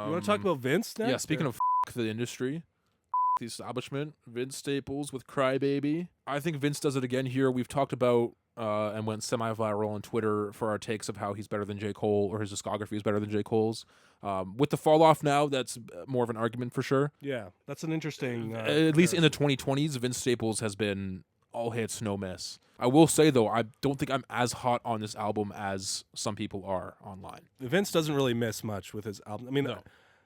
You want to talk about Vince next? Yeah, speaking or? of the industry, the establishment, Vince Staples with Crybaby. I think Vince does it again here. We've talked about and went semi-viral on Twitter for our takes of how he's better than J. Cole or his discography is better than J. Cole's. With the fall off now, that's more of an argument for sure. Yeah, that's an interesting. At least in the 2020s, Vince Staples has been all hits, no miss. I will say, though, I don't think I'm as hot on this album as some people are online. Vince doesn't really miss much with his album. I mean, No.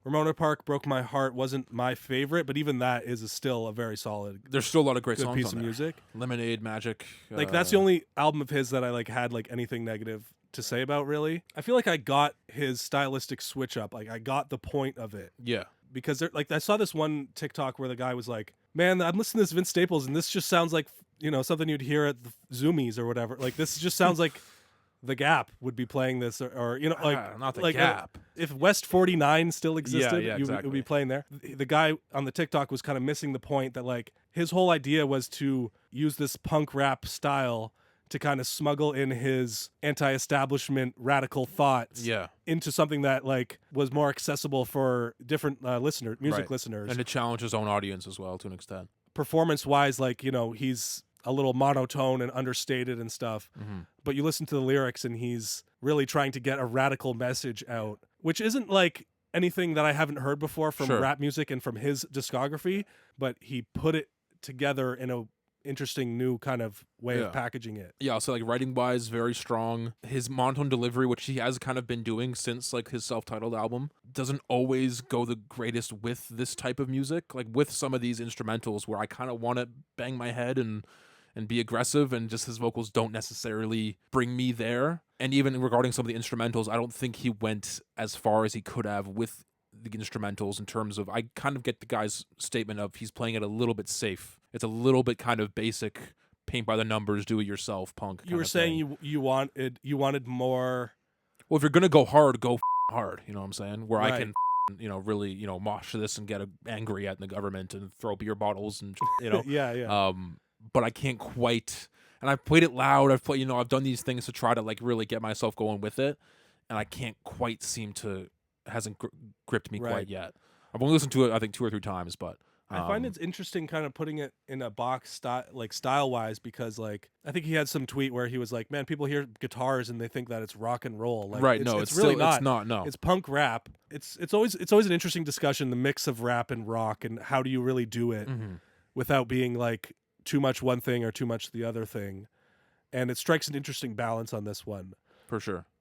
Ramona Park, Broke My Heart wasn't my favorite, but even that is still a very solid, There's still a lot of great good songs piece on of there. music. Lemonade, Magic. Like that's the only album of his that I like had like anything negative to say about. Really, I feel like I got his stylistic switch up. Like I got the point of it Yeah. because like I saw this one TikTok where the guy was like, "Man, I'm listening to this Vince Staples, and this just sounds like something you'd hear at the Zoomies or whatever. Like this just sounds like." The Gap would be playing this, or like not the like Gap. if West 49 still existed, yeah, you exactly. would be playing there. The guy on the TikTok was kind of missing the point that like his whole idea was to use this punk rap style to kind of smuggle in his anti-establishment radical thoughts Yeah. into something that like was more accessible for different music Right. listeners. And to challenge his own audience as well, to an extent. Performance-wise, like he's a little monotone and understated and stuff. But you listen to the lyrics and he's really trying to get a radical message out, which isn't like anything that I haven't heard before from Sure. rap music and from his discography, but he put it together in a interesting new kind of way Yeah. of packaging it. Yeah, so like writing wise, very strong. His monotone delivery, which he has kind of been doing since like his self-titled album, doesn't always go the greatest with this type of music. Like with some of these instrumentals where I kind of want to bang my head and be aggressive, and just his vocals don't necessarily bring me there. And even regarding some of the instrumentals, I don't think he went as far as he could have with the instrumentals in terms of, I kind of get the guy's statement of he's playing it a little bit safe. It's a little bit kind of basic, paint by the numbers, do it yourself punk. You were saying you wanted more. Well, if you're gonna go hard, go hard. You know what I'm saying? Where I Right. can, really, mosh this and get angry at the government and throw beer bottles and Yeah. But I can't quite. And I've played it loud. I've played, I've done these things to try to like really get myself going with it, and I can't quite seem to. Hasn't gripped me Right. quite yet. I've only listened to it, I think, 2 or 3 times, but I find it's interesting kind of putting it in a box style wise, because like I think he had some tweet where he was like, man, people hear guitars and they think that it's rock and roll. Like, right. it's, No, it's really still, not. It's not. No. It's punk rap. It's always an interesting discussion, the mix of rap and rock, and how do you really do it without being like too much one thing or too much the other thing. And it strikes an interesting balance on this one. For sure.